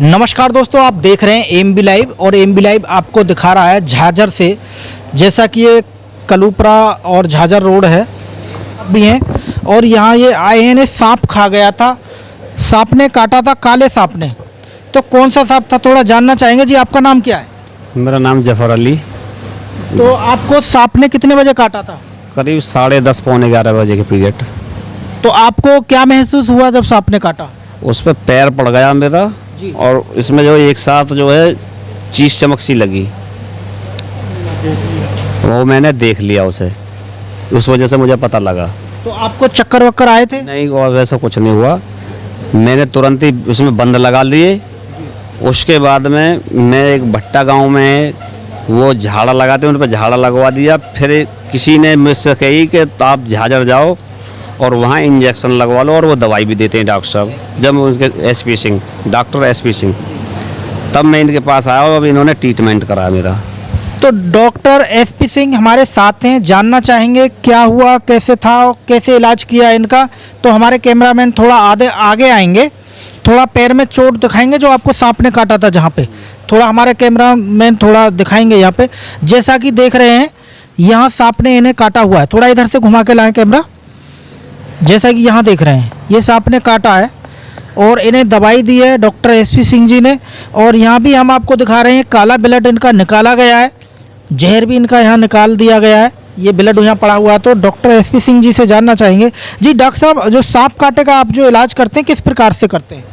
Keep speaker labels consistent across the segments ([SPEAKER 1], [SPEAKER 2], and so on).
[SPEAKER 1] नमस्कार दोस्तों, आप देख रहे हैं एमबी लाइव और एमबी लाइव आपको दिखा रहा है झाझर से। जैसा कि ये कलूपरा और झाझर रोड है भी हैं और यहाँ ये आए हैं, सांप खा गया था। सांप ने काटा था, काले सांप ने। तो कौन सा सांप था थोड़ा जानना चाहेंगे। जी आपका नाम क्या है?
[SPEAKER 2] मेरा नाम जफर अली।
[SPEAKER 1] तो आपको सांप ने कितने बजे काटा था?
[SPEAKER 2] करीब 10:30 पौने 11 बजे के पीरियड।
[SPEAKER 1] तो आपको क्या महसूस हुआ जब सांप ने काटा?
[SPEAKER 2] उस पर पैर पड़ गया मेरा और इसमें जो एक साथ जो है चीज चमक सी लगी, वो मैंने देख लिया उसे, उस वजह से मुझे पता लगा।
[SPEAKER 1] तो आपको चक्कर वक्कर आए थे?
[SPEAKER 2] नहीं, और वैसा कुछ नहीं हुआ। मैंने तुरंत ही उसमें बंद लगा लिए। उसके बाद में मैं एक भट्टा गांव में वो झाड़ा लगाते उन पर झाड़ा लगवा दिया। फिर किसी ने मुझसे कही कि आप झाझर जाओ और वहाँ इंजेक्शन लगवा लो, और वो दवाई भी देते हैं डॉक्टर साहब। जब उनके SP Singh, doctor SP Singh, तब मैं इनके पास आया और अब इन्होंने ट्रीटमेंट कराया मेरा।
[SPEAKER 1] तो डॉक्टर एसपी सिंह हमारे साथ हैं, जानना चाहेंगे क्या हुआ, कैसे था, कैसे इलाज किया इनका। तो हमारे कैमरामैन थोड़ा आगे आएंगे, थोड़ा पैर में चोट दिखाएंगे जो आपको सांप ने काटा था जहाँ पे। थोड़ा हमारे कैमरामैन थोड़ा दिखाएंगे यहाँ पे। जैसा कि देख रहे हैं यहाँ सांप ने इन्हें काटा हुआ है। थोड़ा इधर से घुमा के लाएं कैमरा। जैसा कि यहाँ देख रहे हैं ये सांप ने काटा है और इन्हें दवाई दी है डॉक्टर एसपी सिंह जी ने। और यहाँ भी हम आपको दिखा रहे हैं काला ब्लड इनका निकाला गया है, जहर भी इनका यहाँ निकाल दिया गया है। ये ब्लड यहाँ पड़ा हुआ है। तो डॉक्टर एसपी सिंह जी से जानना चाहेंगे। जी डॉक्टर साहब, जो सांप काटे का आप जो इलाज करते हैं किस प्रकार से करते हैं?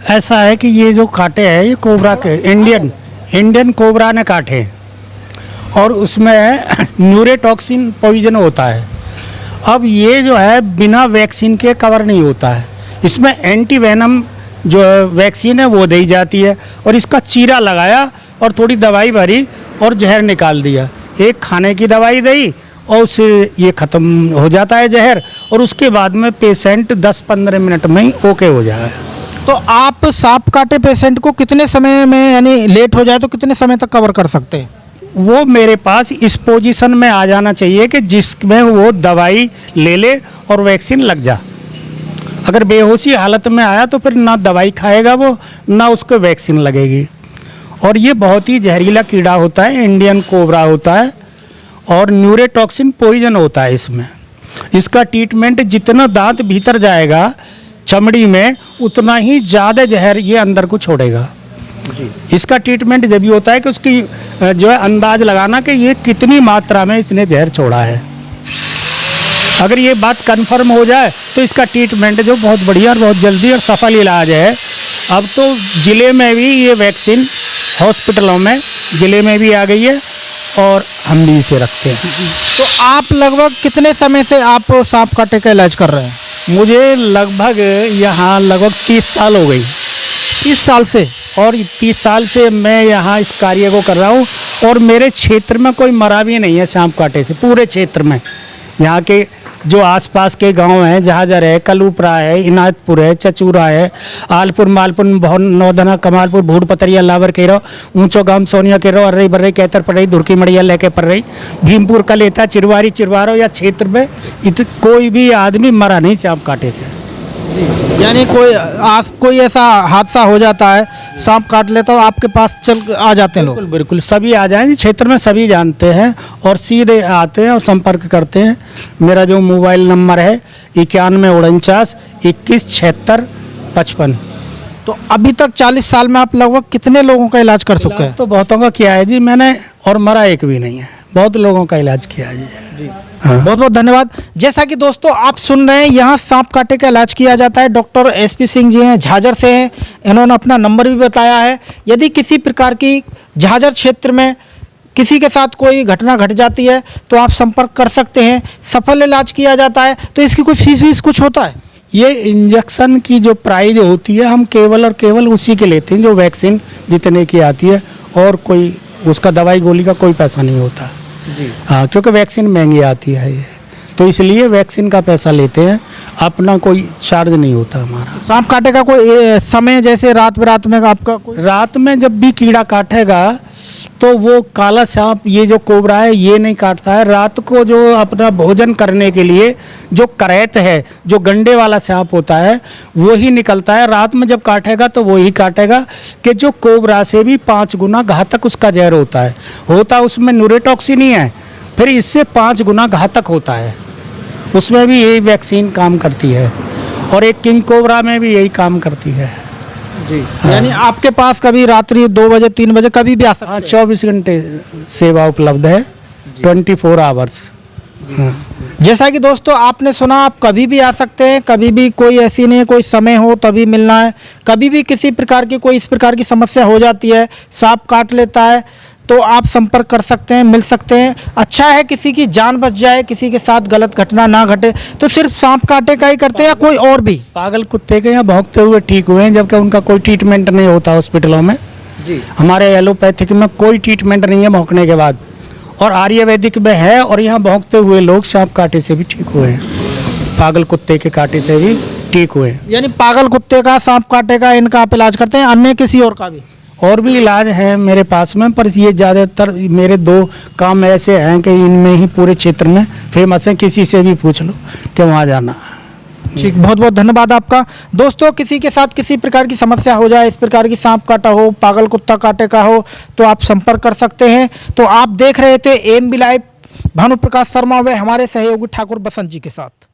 [SPEAKER 3] ऐसा है कि ये जो काटे हैं ये कोबरा के इंडियन कोबरा ने काटे हैं और उसमें न्यूरोटॉक्सिन पॉइजन होता है। अब ये जो है बिना वैक्सीन के कवर नहीं होता है। इसमें एंटी वेनम जो वैक्सीन है वो दी जाती है और इसका चीरा लगाया और थोड़ी दवाई भरी और जहर निकाल दिया। एक खाने की दवाई दी और उससे ये ख़त्म हो जाता है जहर, और उसके बाद में पेशेंट 10-15 मिनट में ही ओके हो जाएगा।
[SPEAKER 1] तो आप सांप काटे पेशेंट को कितने समय में, यानी लेट हो जाए तो कितने समय तक कवर कर सकते हैं?
[SPEAKER 3] वो मेरे पास इस पोजीशन में आ जाना चाहिए कि जिसमें वो दवाई ले ले और वैक्सीन लग जा। अगर बेहोशी हालत में आया तो फिर ना दवाई खाएगा वो, ना उसको वैक्सीन लगेगी। और ये बहुत ही जहरीला कीड़ा होता है, इंडियन कोबरा होता है और न्यूरोटॉक्सिन पॉइजन होता है इसमें। इसका ट्रीटमेंट जितना दांत भीतर जाएगा चमड़ी में उतना ही ज़्यादा जहर ये अंदर को छोड़ेगा। इसका ट्रीटमेंट जब भी होता है कि उसकी जो है अंदाज लगाना कि ये कितनी मात्रा में इसने जहर छोड़ा है। अगर ये बात कंफर्म हो जाए तो इसका ट्रीटमेंट जो बहुत बढ़िया और बहुत जल्दी और सफल इलाज है। अब तो ज़िले में भी ये वैक्सीन हॉस्पिटलों में ज़िले में भी आ गई है और हम भी इसे रखते हैं।
[SPEAKER 1] तो आप लगभग कितने समय से आप सांप काटे का इलाज कर रहे हैं?
[SPEAKER 3] मुझे लगभग यहाँ लगभग 30 साल हो गई।
[SPEAKER 1] 30 साल से?
[SPEAKER 3] और 30 साल से मैं यहाँ इस कार्य को कर रहा हूँ और मेरे क्षेत्र में कोई मरा भी नहीं है सांप काटे से। पूरे क्षेत्र में यहाँ के जो आसपास के गांव हैं, झाझर है, कलूपरा है, इनायतपुर है, चचूरा है, आलपुर, मालपुर, नौदना, कमालपुर, भूड, पतरिया, लावर के रहो, ऊंचो गांव, सोनिया के रहो, अर्रई बर्रई, कैतर पड़ रही, धुरकी मड़िया लेके पड़ रही, भीमपुर, कलेता, चिरवारी, चिरवारो या क्षेत्र में कोई भी आदमी मरा नहीं सांप काटे से।
[SPEAKER 1] यानी कोई ऐसा हादसा हो जाता है, सांप काट लेता हो, आपके पास चल आ जाते हैं लोग?
[SPEAKER 3] बिल्कुल बिल्कुल, सभी आ जाएंगे। क्षेत्र में सभी जानते हैं और सीधे आते हैं और संपर्क करते हैं। मेरा जो मोबाइल नंबर है 9149 21 76 55।
[SPEAKER 1] तो अभी तक 40 साल में आप लगभग कितने लोगों का इलाज कर चुके हैं?
[SPEAKER 3] तो बहुतों का किया है जी मैंने, और मरा एक भी नहीं है। बहुत लोगों का इलाज किया है जी। हाँ।
[SPEAKER 1] बहुत बहुत धन्यवाद। जैसा कि दोस्तों आप सुन रहे हैं यहाँ सांप काटे का इलाज किया जाता है। डॉक्टर एसपी सिंह जी हैं, झाझर से हैं। इन्होंने अपना नंबर भी बताया है। यदि किसी प्रकार की झाझर क्षेत्र में किसी के साथ कोई घटना घट जाती है तो आप संपर्क कर सकते हैं। सफल इलाज किया जाता है। तो इसकी कोई फीस वीस कुछ होता है?
[SPEAKER 3] ये इंजेक्शन की जो प्राइस होती है हम केवल और केवल उसी के लेते हैं जो वैक्सीन जितने की आती है, और कोई उसका दवाई गोली का कोई पैसा नहीं होता जी। हाँ, क्योंकि वैक्सीन महंगी आती है ये, तो इसलिए वैक्सीन का पैसा लेते हैं, अपना कोई चार्ज नहीं होता हमारा।
[SPEAKER 1] सांप काटे का कोई समय, जैसे रात में आपका कोई?
[SPEAKER 3] रात में जब भी कीड़ा काटेगा तो वो काला सांप, ये जो कोबरा है, ये नहीं काटता है। रात को जो अपना भोजन करने के लिए जो करैत है, जो गंडे वाला सांप होता है, वो ही निकलता है। रात में जब काटेगा तो वो ही काटेगा, कि जो कोबरा से भी 5 गुना घातक उसका जहर होता है उसमें न्यूरोटॉक्सिन ही है, फिर इससे 5 गुना घातक होता है। उसमें भी यही वैक्सीन काम करती है, और एक किंग कोबरा में भी यही काम करती है।
[SPEAKER 1] जी, यानी आपके पास कभी रात्रि 2 बजे 3 बजे कभी भी आ सकते
[SPEAKER 3] हाँ,
[SPEAKER 1] हैं?
[SPEAKER 3] 24 घंटे सेवा उपलब्ध है, 24 आवर्स। हाँ।
[SPEAKER 1] जैसा कि दोस्तों आपने सुना, आप कभी भी आ सकते हैं, कभी भी, कोई ऐसी नहीं, कोई समय हो तभी मिलना है। कभी भी किसी प्रकार की कोई इस प्रकार की समस्या हो जाती है, सांप काट लेता है, तो आप संपर्क कर सकते हैं, मिल सकते हैं। अच्छा है किसी की जान बच जाए, किसी के साथ गलत घटना ना घटे। तो सिर्फ सांप काटे का ही करते हैं या कोई और भी?
[SPEAKER 3] पागल कुत्ते के यहाँ भौंकते हुए ठीक हुए हैं, जबकि उनका कोई ट्रीटमेंट नहीं होता हॉस्पिटलों में।
[SPEAKER 1] जी,
[SPEAKER 3] हमारे एलोपैथिक में कोई ट्रीटमेंट नहीं है भौंकने के बाद, और आयुर्वेदिक में है। और यहाँ भौंकते हुए लोग सांप काटे से भी ठीक हुए हैं, पागल कुत्ते के काटे से भी ठीक हुए हैं।
[SPEAKER 1] यानी पागल कुत्ते का, सांप काटे का, इनका आप इलाज करते हैं, अन्य किसी और का भी?
[SPEAKER 3] और भी इलाज है मेरे पास में, पर ये ज़्यादातर मेरे 2 काम ऐसे हैं कि इनमें ही पूरे क्षेत्र में फेमस है। किसी से भी पूछ लो कि वहाँ जाना।
[SPEAKER 1] ठीक, बहुत बहुत धन्यवाद आपका। दोस्तों, किसी के साथ किसी प्रकार की समस्या हो जाए, इस प्रकार की सांप काटा हो, पागल कुत्ता काटे का हो, तो आप संपर्क कर सकते हैं। तो आप देख रहे थे AMB लाइव, भानु प्रकाश शर्मा व हमारे सहयोगी ठाकुर बसंत जी के साथ।